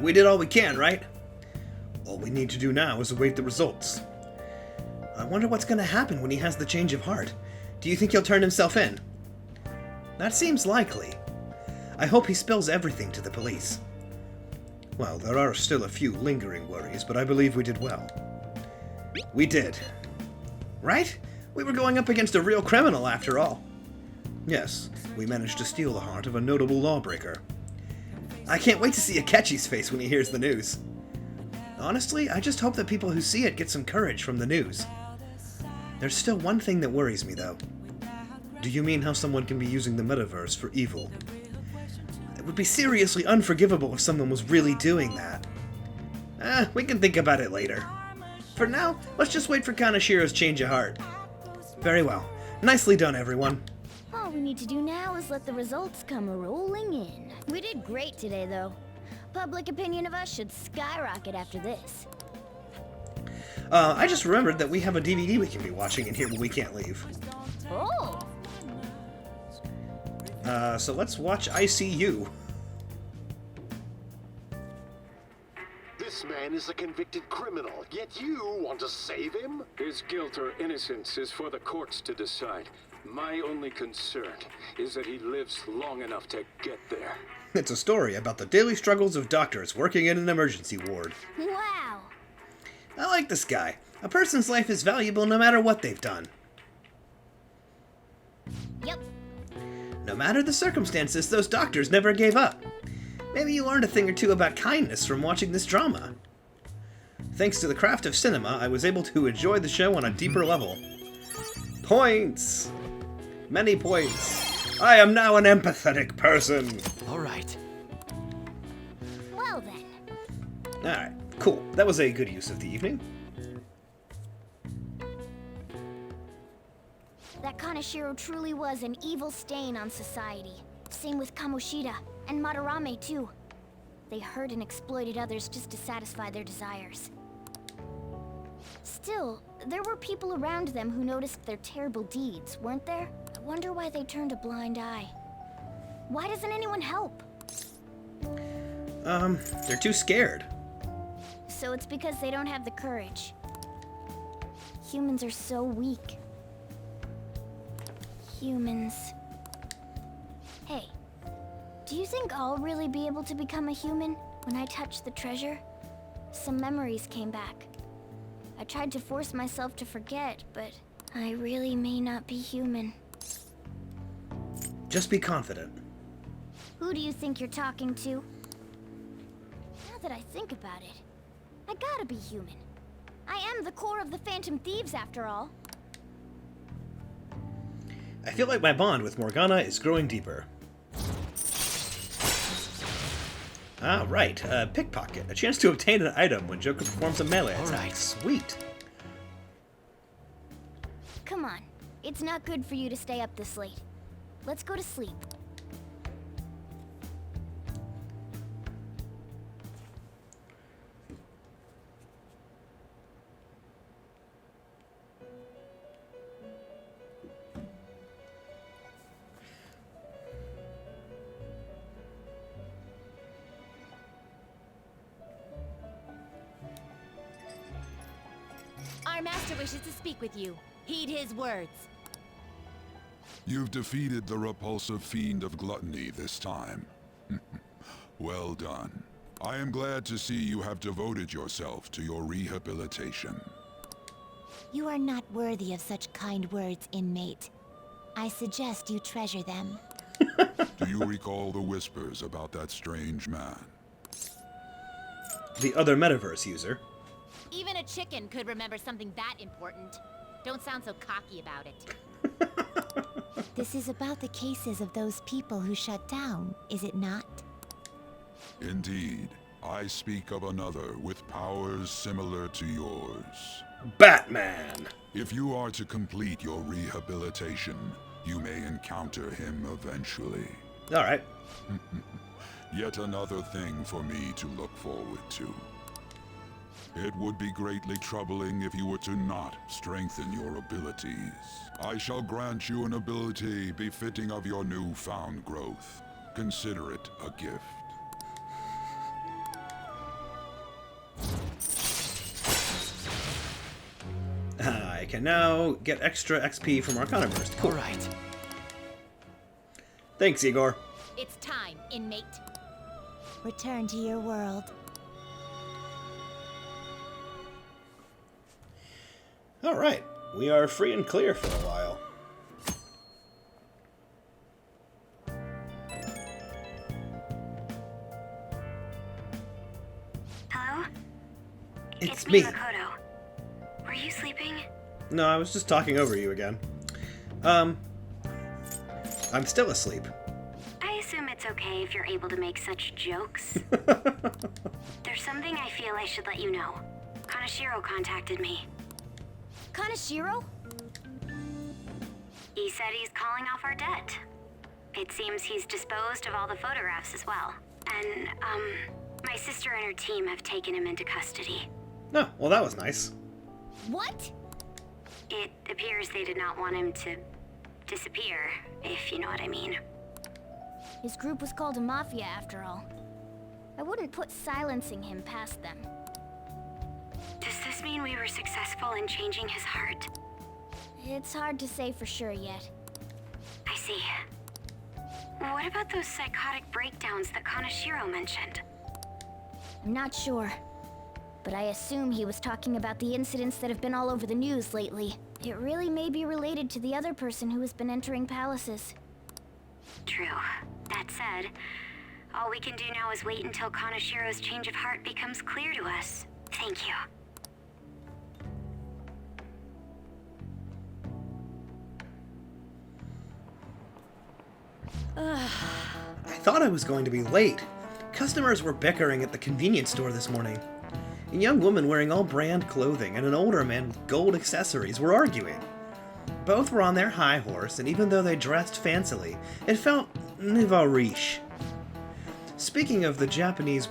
We did all we can, right? All we need to do now is await the results. I wonder what's going to happen when he has the change of heart. Do you think he'll turn himself in? That seems likely. I hope he spills everything to the police. Well, there are still a few lingering worries, but I believe we did well. We did. Right? We were going up against a real criminal, after all. Yes, we managed to steal the heart of a notable lawbreaker. I can't wait to see Akechi's face when he hears the news. Honestly, I just hope that people who see it get some courage from the news. There's still one thing that worries me, though. Do you mean how someone can be using the metaverse for evil? It would be seriously unforgivable if someone was really doing that. We can think about it later. For now, let's just wait for Kanashiro's change of heart. Very well. Nicely done, everyone. All we need to do now is let the results come rolling in. We did great today, though. Public opinion of us should skyrocket after this. I just remembered that we have a DVD we can be watching in here when we can't leave. Oh! So let's watch ICU. This man is a convicted criminal, yet you want to save him? His guilt or innocence is for the courts to decide. My only concern is that he lives long enough to get there. It's a story about the daily struggles of doctors working in an emergency ward. Wow! I like this guy. A person's life is valuable no matter what they've done. Yep. No matter the circumstances, those doctors never gave up. Maybe you learned a thing or two about kindness from watching this drama. Thanks to the craft of cinema, I was able to enjoy the show on a deeper level. Points! Many points. I am now an empathetic person. All right. Well then. Alright, cool. That was a good use of the evening. That Kanashiro truly was an evil stain on society. Same with Kamoshida, and Madarame too. They hurt and exploited others just to satisfy their desires. Still, there were people around them who noticed their terrible deeds, weren't there? I wonder why they turned a blind eye. Why doesn't anyone help? They're too scared. So it's because they don't have the courage. Humans are so weak. Humans. Hey, do you think I'll really be able to become a human when I touch the treasure? Some memories came back. I tried to force myself to forget, but I really may not be human. Just be confident. Who do you think you're talking to? Now that I think about it, I gotta be human. I am the core of the Phantom Thieves, after all. I feel like my bond with Morgana is growing deeper. Ah, right. Pickpocket. A chance to obtain an item when Joker performs a melee attack. Right. Sweet. Come on. It's not good for you to stay up this late. Let's go to sleep. Our master wishes to speak with you. Heed his words. You've defeated the repulsive fiend of gluttony this time. Well done. I am glad to see you have devoted yourself to your rehabilitation. You are not worthy of such kind words, inmate. I suggest you treasure them. Do you recall the whispers about that strange man? The other metaverse user. Even a chicken could remember something that important. Don't sound so cocky about it. This is about the cases of those people who shut down, is it not? Indeed. I speak of another with powers similar to yours. Batman! If you are to complete your rehabilitation, you may encounter him eventually. Alright. Yet another thing for me to look forward to. It would be greatly troubling if you were to not strengthen your abilities. I shall grant you an ability befitting of your newfound growth. Consider it a gift. can now get extra XP from Arcana Burst. Cool. All right. Thanks, Igor. It's time, inmate. Return to your world. Alright, we are free and clear for a while. Hello? It's me. Makoto. Were you sleeping? No, I was just talking over you again. I'm still asleep. I assume it's okay if you're able to make such jokes. There's something I feel I should let you know. Kanashiro contacted me. Kanashiro? He said he's calling off our debt. It seems he's disposed of all the photographs as well. And, my sister and her team have taken him into custody. No, well that was nice. What? It appears they did not want him to disappear, if you know what I mean. His group was called a mafia after all. I wouldn't put silencing him past them. Does this mean we were successful in changing his heart? It's hard to say for sure yet. I see. What about those psychotic breakdowns that Kanashiro mentioned? I'm not sure. But I assume he was talking about the incidents that have been all over the news lately. It really may be related to the other person who has been entering palaces. True. That said, all we can do now is wait until Kanashiro's change of heart becomes clear to us. Thank you. I thought I was going to be late. Customers were bickering at the convenience store this morning. A young woman wearing all brand clothing and an older man with gold accessories were arguing. Both were on their high horse, and even though they dressed fancily, it felt nouveau riche. Speaking of, the Japanese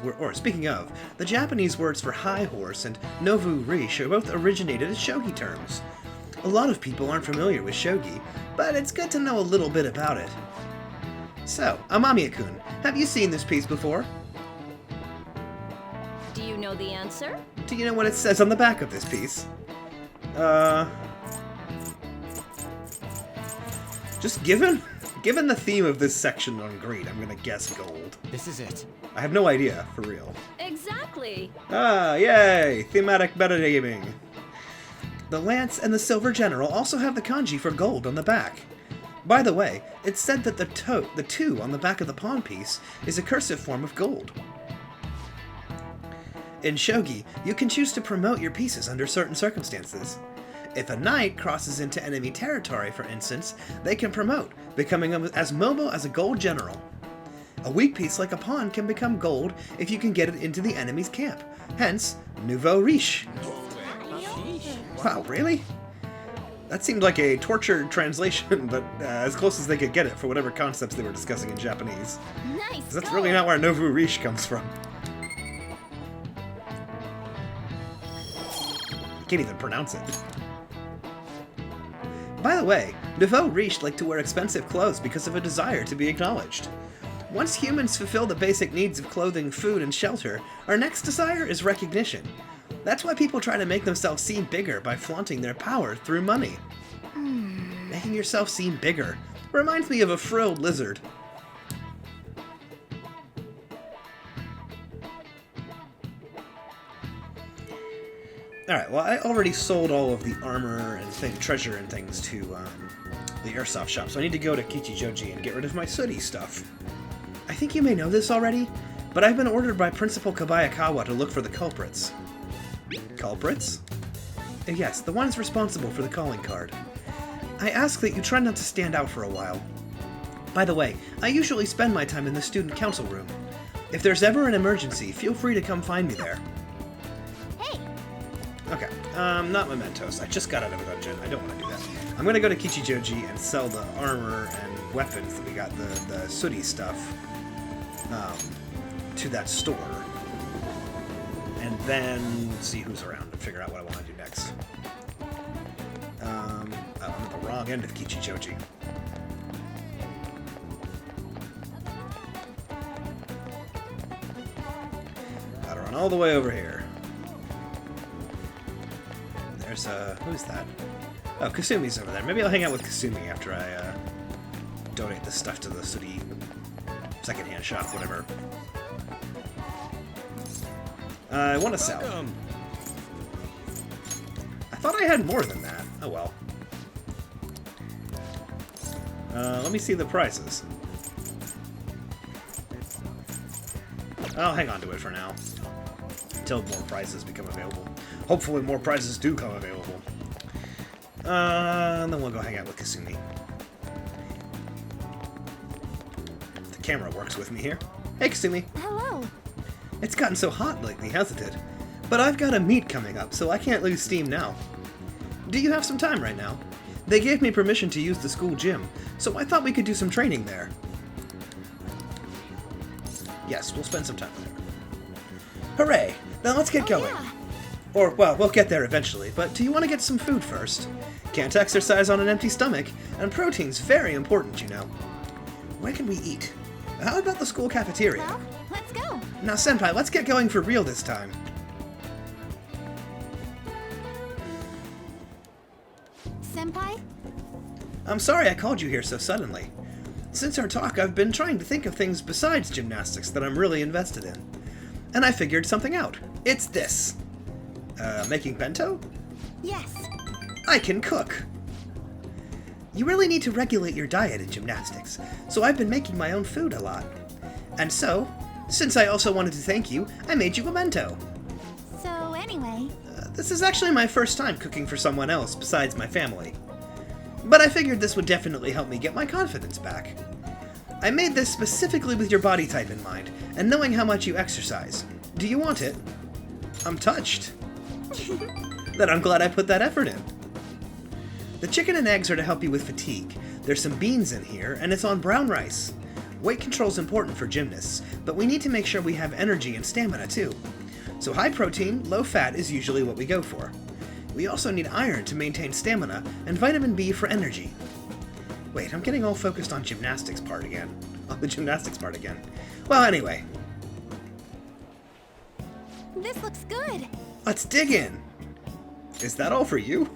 words for high horse and nouveau riche are both originated as shogi terms. A lot of people aren't familiar with shogi, but it's good to know a little bit about it. So, Amamiya-kun, have you seen this piece before? Do you know the answer? Do you know what it says on the back of this piece? Just given the theme of this section on greed, I'm gonna guess gold. This is it. I have no idea, for real. Exactly. Ah, yay! Thematic metagaming. The lance and the silver general also have the kanji for gold on the back. By the way, it's said that the 2 on the back of the pawn piece is a cursive form of gold. In shogi, you can choose to promote your pieces under certain circumstances. If a knight crosses into enemy territory, for instance, they can promote, becoming as mobile as a gold general. A weak piece like a pawn can become gold if you can get it into the enemy's camp, hence, nouveau riche. Wow, really? That seemed like a tortured translation, but as close as they could get it for whatever concepts they were discussing in Japanese. Nice. 'Cause that's really not where nouveau riche comes from. I can't even pronounce it. By the way, nouveau riche like to wear expensive clothes because of a desire to be acknowledged. Once humans fulfill the basic needs of clothing, food, and shelter, our next desire is recognition. That's why people try to make themselves seem bigger by flaunting their power through money. Making yourself seem bigger reminds me of a frilled lizard. Alright, well, I already sold all of the armor and treasure and things to the airsoft shop, so I need to go to Kichijoji and get rid of my sooty stuff. I think you may know this already, but I've been ordered by Principal Kabayakawa to look for the culprits. Culprits? Yes, the ones responsible for the calling card. I ask that you try not to stand out for a while. By the way, I usually spend my time in the student council room. If there's ever an emergency, feel free to come find me there. Hey! Okay, not mementos. I just got out of a dungeon. I don't want to do that. I'm gonna go to Kichijoji and sell the armor and weapons that we got, the sooty stuff, to that store. And then see who's around and figure out what I want to do next. I'm at the wrong end of Kichijoji. Gotta run all the way over here. There's who's that? Oh, Kasumi's over there. Maybe I'll hang out with Kasumi after I donate this stuff to the city secondhand shop, whatever. I want to sell. I thought I had more than that. Oh well. Let me see the prices. I'll hang on to it for now. Until more prizes become available. Hopefully more prizes do come available. And then we'll go hang out with Kasumi. The camera works with me here. Hey, Kasumi. Hello. It's gotten so hot lately, hasn't it? But I've got a meet coming up, so I can't lose steam now. Do you have some time right now? They gave me permission to use the school gym, so I thought we could do some training there. Yes, we'll spend some time there. Hooray! Now let's get going. Yeah. Or, well, we'll get there eventually, but do you want to get some food first? Can't exercise on an empty stomach, and protein's very important, you know. Where can we eat? How about the school cafeteria? Well, let's go. Now, Senpai, let's get going for real this time. Senpai? I'm sorry I called you here so suddenly. Since our talk, I've been trying to think of things besides gymnastics that I'm really invested in. And I figured something out. It's this. Making bento? Yes. I can cook! You really need to regulate your diet in gymnastics, so I've been making my own food a lot. And so, since I also wanted to thank you, I made you a bento. So anyway... This is actually my first time cooking for someone else besides my family. But I figured this would definitely help me get my confidence back. I made this specifically with your body type in mind, and knowing how much you exercise. Do you want it? I'm touched. Then I'm glad I put that effort in. The chicken and eggs are to help you with fatigue. There's some beans in here, and it's on brown rice. Weight control's important for gymnasts, but we need to make sure we have energy and stamina too. So high protein, low fat is usually what we go for. We also need iron to maintain stamina, and vitamin B for energy. Wait, I'm getting all focused on the gymnastics part again. Well, anyway. This looks good. Let's dig in! Is that all for you?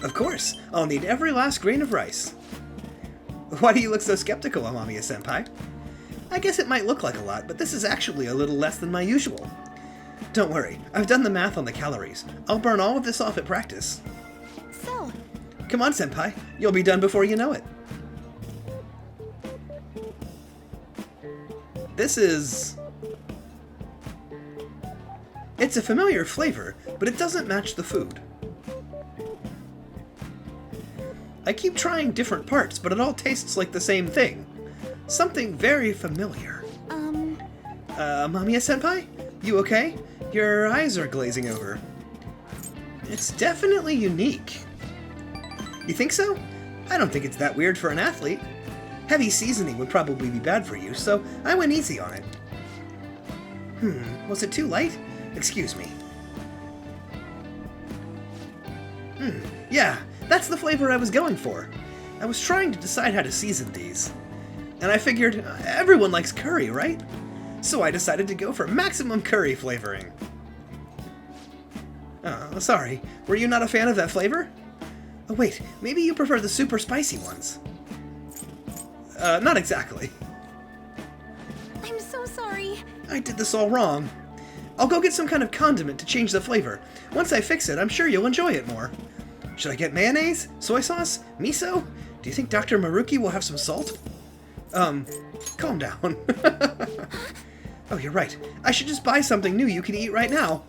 Of course, I'll need every last grain of rice. Why do you look so skeptical, Amamiya-senpai? I guess it might look like a lot, but this is actually a little less than my usual. Don't worry, I've done the math on the calories. I'll burn all of this off at practice. So... Come on, senpai. You'll be done before you know it. This is... It's a familiar flavor, but it doesn't match the food. I keep trying different parts, but it all tastes like the same thing. Something very familiar. Mamiya-senpai? You okay? Your eyes are glazing over. It's definitely unique. You think so? I don't think it's that weird for an athlete. Heavy seasoning would probably be bad for you, so I went easy on it. Was it too light? Excuse me. Yeah, that's the flavor I was going for. I was trying to decide how to season these. And I figured, everyone likes curry, right? So I decided to go for maximum curry flavoring. Sorry, were you not a fan of that flavor? Oh wait, maybe you prefer the super spicy ones. Not exactly. I'm so sorry. I did this all wrong. I'll go get some kind of condiment to change the flavor. Once I fix it, I'm sure you'll enjoy it more. Should I get mayonnaise? Soy sauce? Miso? Do you think Dr. Maruki will have some salt? Calm down. Oh, you're right. I should just buy something new you can eat right now.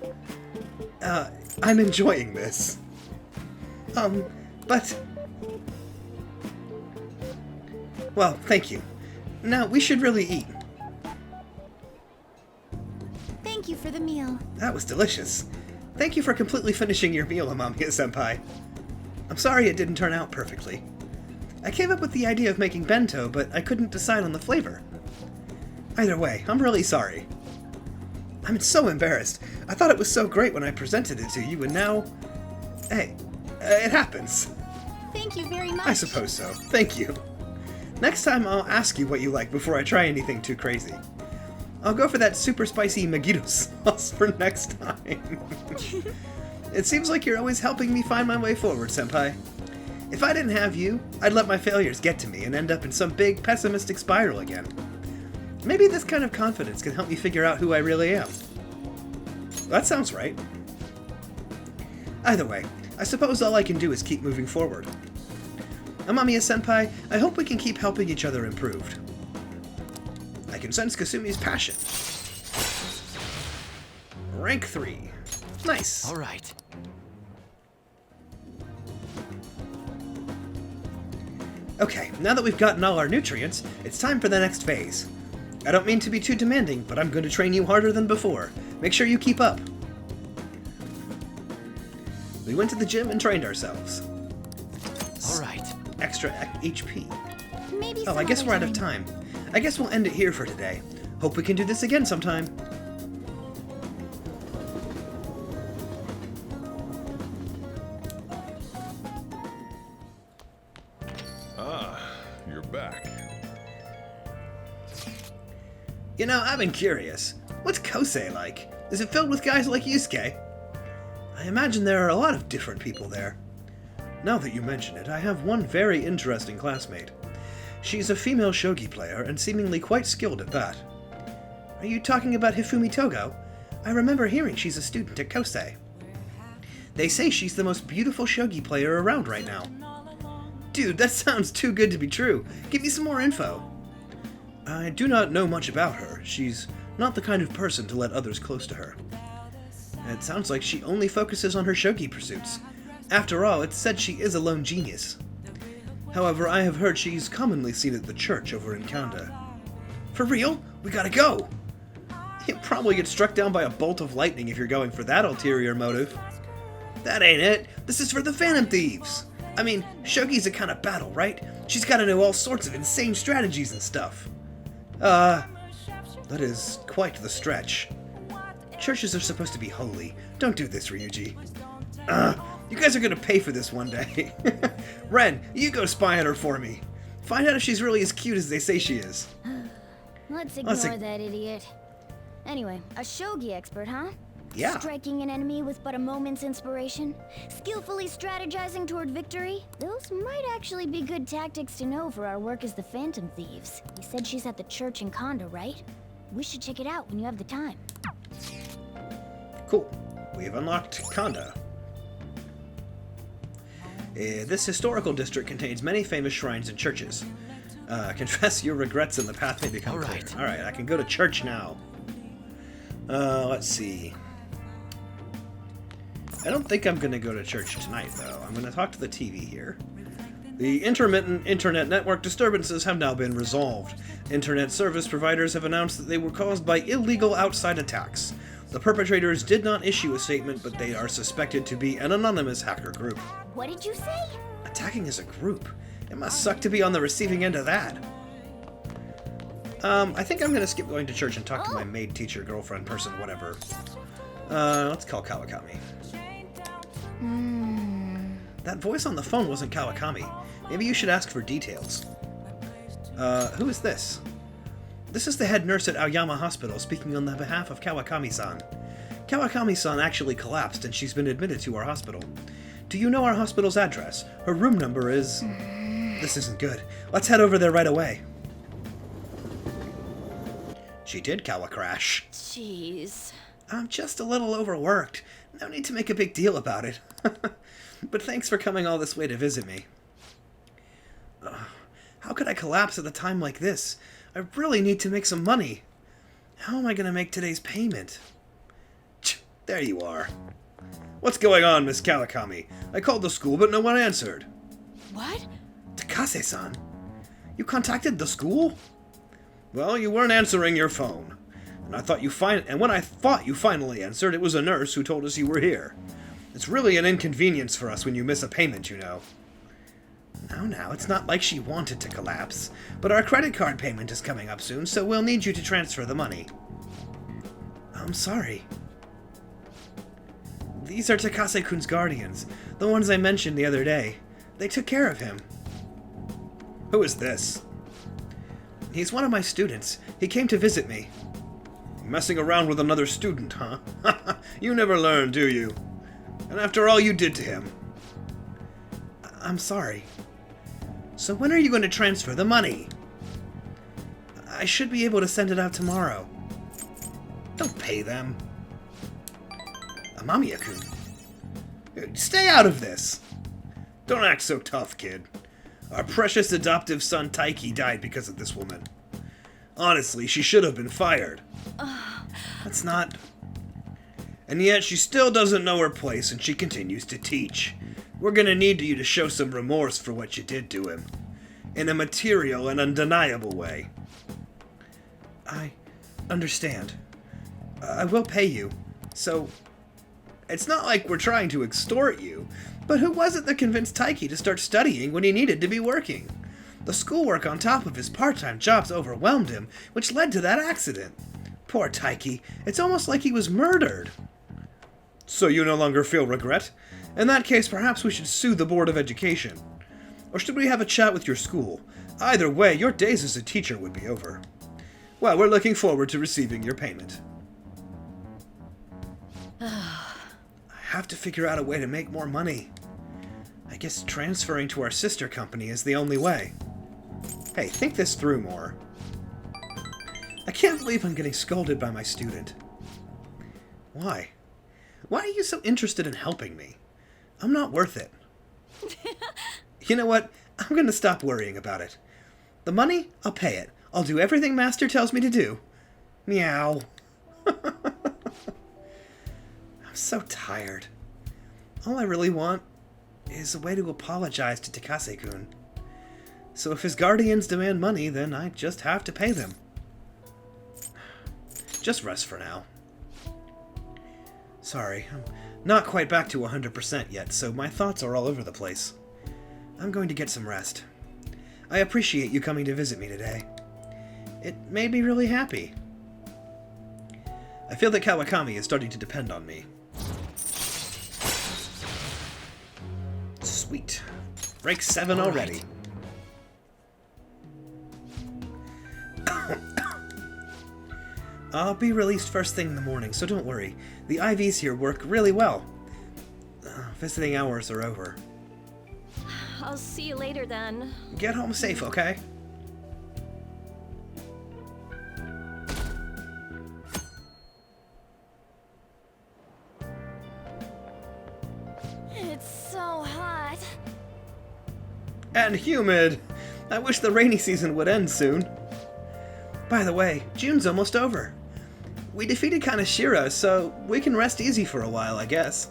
I'm enjoying this. But... Well, thank you. Now, we should really eat. Thank you for the meal. That was delicious. Thank you for completely finishing your meal, Amamiya-senpai. I'm sorry it didn't turn out perfectly. I came up with the idea of making bento, but I couldn't decide on the flavor. Either way, I'm really sorry. I'm so embarrassed. I thought it was so great when I presented it to you, and now... Hey, it happens. Thank you very much. I suppose so. Thank you. Next time I'll ask you what you like before I try anything too crazy. I'll go for that super spicy Megiddo sauce for next time. It seems like you're always helping me find my way forward, Senpai. If I didn't have you, I'd let my failures get to me and end up in some big pessimistic spiral again. Maybe this kind of confidence can help me figure out who I really am. That sounds right. Either way, I suppose all I can do is keep moving forward. Amamiya-senpai, I hope we can keep helping each other improve. I can sense Kasumi's passion. Rank 3. Nice. All right. Okay, now that we've gotten all our nutrients, it's time for the next phase. I don't mean to be too demanding, but I'm going to train you harder than before. Make sure you keep up. We went to the gym and trained ourselves. All right. Extra HP. Maybe Oh, I guess we're out of time. I guess we'll end it here for today. Hope we can do this again sometime. You're back. You know, I've been curious. What's Kosei like? Is it filled with guys like Yusuke? I imagine there are a lot of different people there. Now that you mention it, I have one very interesting classmate. She's a female shogi player and seemingly quite skilled at that. Are you talking about Hifumi Togo? I remember hearing she's a student at Kosei. They say she's the most beautiful shogi player around right now. Dude, that sounds too good to be true. Give me some more info. I do not know much about her. She's not the kind of person to let others close to her. It sounds like she only focuses on her shogi pursuits. After all, it's said she is a lone genius. However, I have heard she's commonly seen at the church over in Kanda. For real? We gotta go! You'll probably get struck down by a bolt of lightning if you're going for that ulterior motive. That ain't it. This is for the Phantom Thieves. I mean, shogi's a kind of battle, right? She's gotta know all sorts of insane strategies and stuff. That is quite the stretch. Churches are supposed to be holy. Don't do this, Ryuji. You guys are gonna pay for this one day. Ren, you go spy on her for me. Find out if she's really as cute as they say she is. Let's ignore that idiot. Anyway, a shogi expert, huh? Yeah. Striking an enemy with but a moment's inspiration? Skillfully strategizing toward victory? Those might actually be good tactics to know for our work as the Phantom Thieves. You said she's at the church in Kanda, right? We should check it out when you have the time. Cool. We've unlocked Kanda. This historical district contains many famous shrines and churches. Confess your regrets and the path may become clear. Alright, I can go to church now. Let's see. I don't think I'm going to go to church tonight, though. I'm going to talk to the TV here. The intermittent internet network disturbances have now been resolved. Internet service providers have announced that they were caused by illegal outside attacks. The perpetrators did not issue a statement, but they are suspected to be an anonymous hacker group. What did you say? Attacking as a group? It must suck to be on the receiving end of that. I think I'm going to skip going to church and talk to my maid, teacher, girlfriend, person, whatever. Let's call Kawakami. That voice on the phone wasn't Kawakami. Maybe you should ask for details. Who is this? This is the head nurse at Aoyama Hospital speaking on the behalf of Kawakami-san. Kawakami-san actually collapsed and she's been admitted to our hospital. Do you know our hospital's address? Her room number is... This isn't good. Let's head over there right away. She did crash. Jeez. I'm just a little overworked. No need to make a big deal about it. But thanks for coming all this way to visit me. How could I collapse at a time like this? I really need to make some money. How am I going to make today's payment? There you are. What's going on, Miss Kawakami? I called the school, but no one answered. What? Takase-san? You contacted the school? Well, you weren't answering your phone. And when I thought you finally answered, it was a nurse who told us you were here. It's really an inconvenience for us when you miss a payment, you know. Now, it's not like she wanted to collapse, but our credit card payment is coming up soon, so we'll need you to transfer the money. I'm sorry. These are Takase-kun's guardians, the ones I mentioned the other day. They took care of him. Who is this? He's one of my students. He came to visit me. Messing around with another student, huh? You never learn, do you? And after all you did to him. I'm sorry. So when are you going to transfer the money? I should be able to send it out tomorrow. Don't pay them. Amamiya-kun. Stay out of this. Don't act so tough, kid. Our precious adoptive son Taiki died because of this woman. Honestly, she should have been fired. That's not... And yet she still doesn't know her place and she continues to teach. We're gonna need you to show some remorse for what you did to him. In a material and undeniable way. I understand. I will pay you. So, it's not like we're trying to extort you, but who was it that convinced Taiki to start studying when he needed to be working? The schoolwork on top of his part-time jobs overwhelmed him, which led to that accident. Poor Taiki. It's almost like he was murdered. So you no longer feel regret? In that case, perhaps we should sue the Board of Education. Or should we have a chat with your school? Either way, your days as a teacher would be over. Well, we're looking forward to receiving your payment. I have to figure out a way to make more money. I guess transferring to our sister company is the only way. Hey, think this through more. I can't believe I'm getting scolded by my student. Why? Why are you so interested in helping me? I'm not worth it. You know what? I'm gonna stop worrying about it. The money? I'll pay it. I'll do everything Master tells me to do. Meow. I'm so tired. All I really want is a way to apologize to Takase-kun. So if his guardians demand money, then I just have to pay them. Just rest for now. Sorry, I'm not quite back to 100% yet, so my thoughts are all over the place. I'm going to get some rest. I appreciate you coming to visit me today. It made me really happy. I feel that Kawakami is starting to depend on me. Sweet. Break 7 already. I'll be released first thing in the morning, so don't worry. The IVs here work really well. Visiting hours are over. I'll see you later then. Get home safe, okay? It's so hot. And humid. I wish the rainy season would end soon. By the way, June's almost over. We defeated Kaneshiro, so we can rest easy for a while, I guess.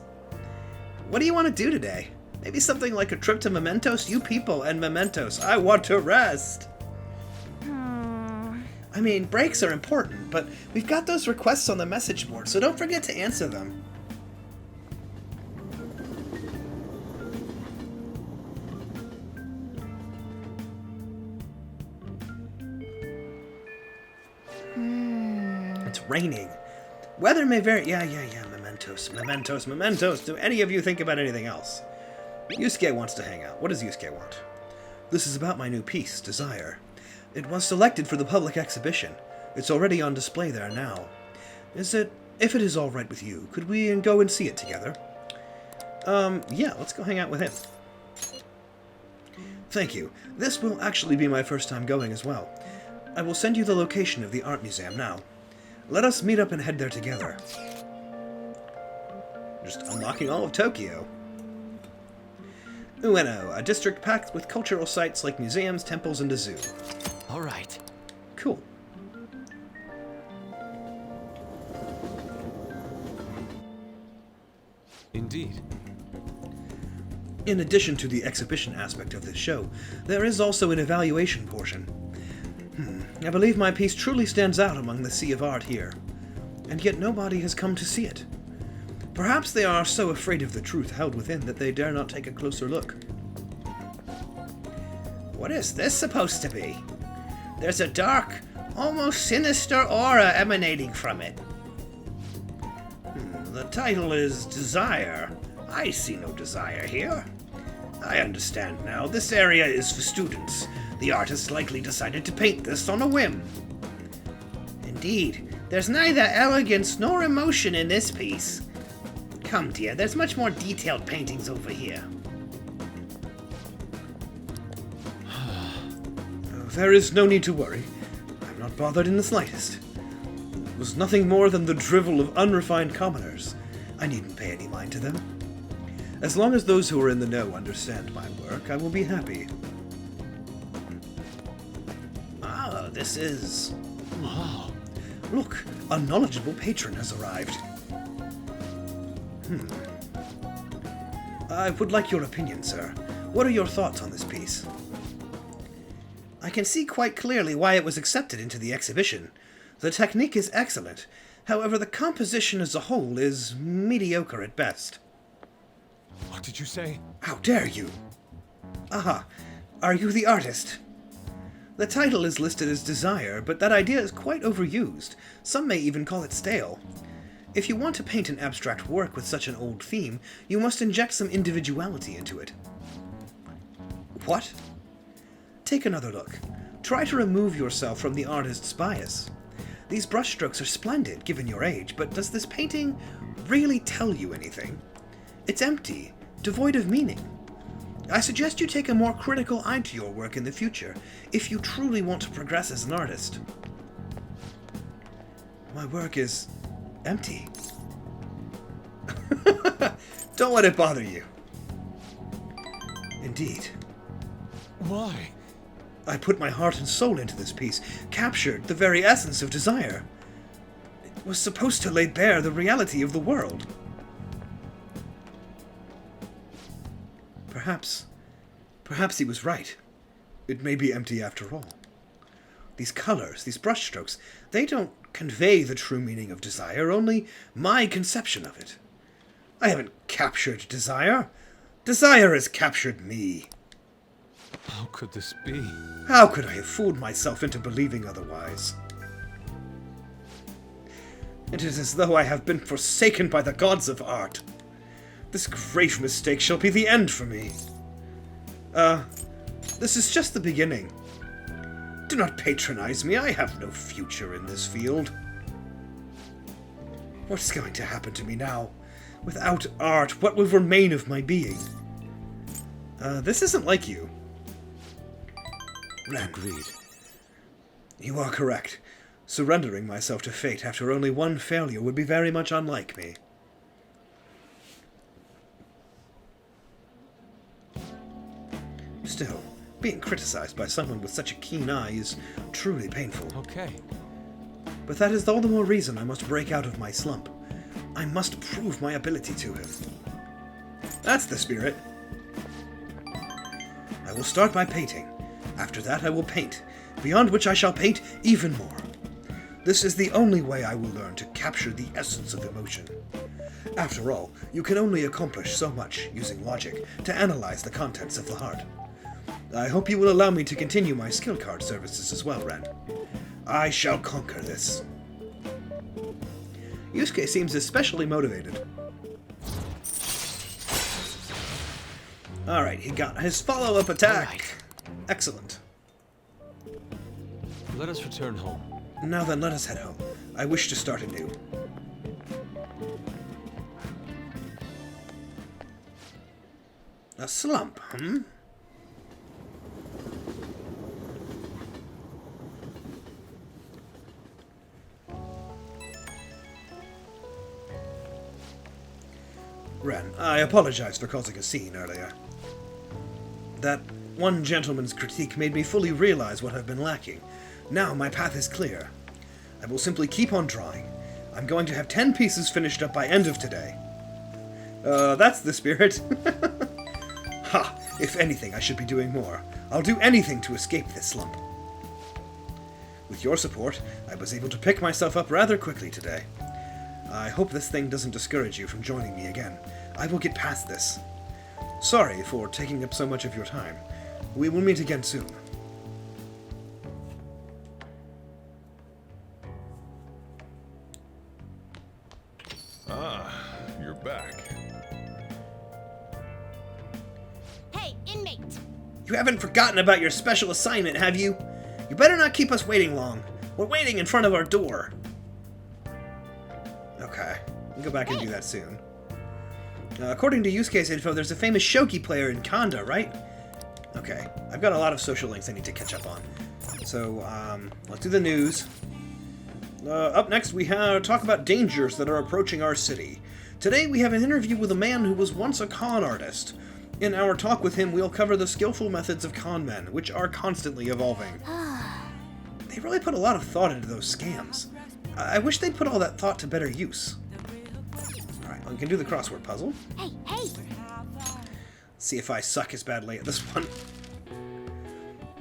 What do you want to do today? Maybe something like a trip to Mementos? You people and Mementos, I want to rest! I mean, breaks are important, but we've got those requests on the message board, so don't forget to answer them. It's raining. Weather may vary. Yeah, mementos. Do any of you think about anything else? Yusuke wants to hang out. What does Yusuke want? This is about my new piece, Desire. It was selected for the public exhibition. It's already on display there now. If it is all right with you, could we go and see it together? Yeah, let's go hang out with him. Thank you. This will actually be my first time going as well. I will send you the location of the art museum now. Let us meet up and head there together. Just unlocking all of Tokyo. Ueno, a district packed with cultural sites like museums, temples, and a zoo. All right. Cool. Indeed. In addition to the exhibition aspect of this show, there is also an evaluation portion. I believe my piece truly stands out among the sea of art here, and yet nobody has come to see it. Perhaps they are so afraid of the truth held within that they dare not take a closer look. What is this supposed to be? There's a dark, almost sinister aura emanating from it. The title is Desire. I see no desire here. I understand now. This area is for students. The artist likely decided to paint this on a whim. Indeed, there's neither elegance nor emotion in this piece. Come, dear, there's much more detailed paintings over here. There is no need to worry. I'm not bothered in the slightest. It was nothing more than the drivel of unrefined commoners. I needn't pay any mind to them. As long as those who are in the know understand my work, I will be happy. Ah, this is... Oh, Look, a knowledgeable patron has arrived. I would like your opinion, sir. What are your thoughts on this piece? I can see quite clearly why it was accepted into the exhibition. The technique is excellent. However, the composition as a whole is mediocre at best. what did you say? How dare you? Aha, are you the artist? The title is listed as Desire, but that idea is quite overused. Some may even call it stale. If you want to paint an abstract work with such an old theme, you must inject some individuality into it. What? Take another look. Try to remove yourself from the artist's bias. These brushstrokes are splendid, given your age, but does this painting really tell you anything? It's empty, devoid of meaning. I suggest you take a more critical eye to your work in the future, if you truly want to progress as an artist. My work is empty. Don't let it bother you. Indeed. Why? I put my heart and soul into this piece, captured the very essence of desire. It was supposed to lay bare the reality of the world. Perhaps he was right. It may be empty after all. These colors, these brushstrokes, they don't convey the true meaning of desire, only my conception of it. I haven't captured desire. Desire has captured me. How could this be? How could I have fooled myself into believing otherwise? It is as though I have been forsaken by the gods of art. This grave mistake shall be the end for me. This is just the beginning. Do not patronize me. I have no future in this field. What is going to happen to me now? Without art, what will remain of my being? This isn't like you. Ren. Agreed. You are correct. Surrendering myself to fate after only one failure would be very much unlike me. Still, being criticized by someone with such a keen eye is truly painful. Okay. But that is all the more reason I must break out of my slump. I must prove my ability to him. That's the spirit. I will start by painting. After that I will paint, beyond which I shall paint even more. This is the only way I will learn to capture the essence of emotion. After all, you can only accomplish so much using logic to analyze the contents of the heart. I hope you will allow me to continue my skill card services as well, Ren. I shall conquer this. Yusuke seems especially motivated. Alright, he got his follow-up attack. Alright. Excellent. Let us return home. Now then, let us head home. I wish to start anew. A slump, Ren, I apologize for causing a scene earlier. That one gentleman's critique made me fully realize what I've been lacking. Now my path is clear. I will simply keep on drawing. I'm going to have 10 pieces finished up by end of today. That's the spirit. Ha! If anything, I should be doing more. I'll do anything to escape this slump. With your support, I was able to pick myself up rather quickly today. I hope this thing doesn't discourage you from joining me again. I will get past this. Sorry for taking up so much of your time. We will meet again soon. Ah, you're back. Hey, inmate! You haven't forgotten about your special assignment, have you? You better not keep us waiting long. We're waiting in front of our door. Okay, we'll go back and do that soon. According to use case info, there's a famous shogi player in Kanda, right? Okay, I've got a lot of social links I need to catch up on. So, let's do the news. Up next, we talk about dangers that are approaching our city. Today, we have an interview with a man who was once a con artist. In our talk with him, we'll cover the skillful methods of con men, which are constantly evolving. They really put a lot of thought into those scams. I wish they'd put all that thought to better use. Alright, we can do the crossword puzzle. Hey, hey! See if I suck as badly at this one.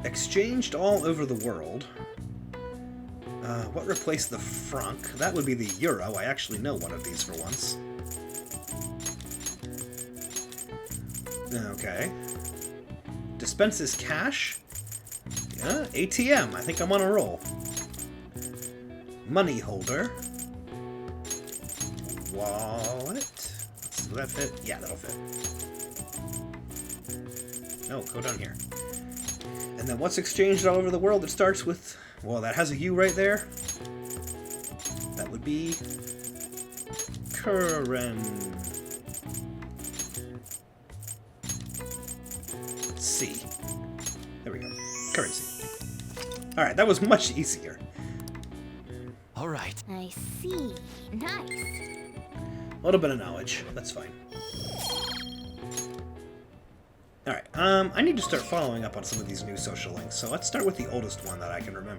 Exchanged all over the world. What replaced the franc? That would be the euro. I actually know one of these for once. Okay. Dispenses cash? Yeah, ATM. I think I'm on a roll. Money holder. Wallet. Will that fit? Yeah, that'll fit. No, go down here. And then what's exchanged all over the world that starts with... Well, that has a U right there. That would be... C. There we go. Currency. Alright, that was much easier. All right. I see. Nice. A little bit of knowledge. That's fine. Alright, I need to start following up on some of these new social links, so let's start with the oldest one that I can remember.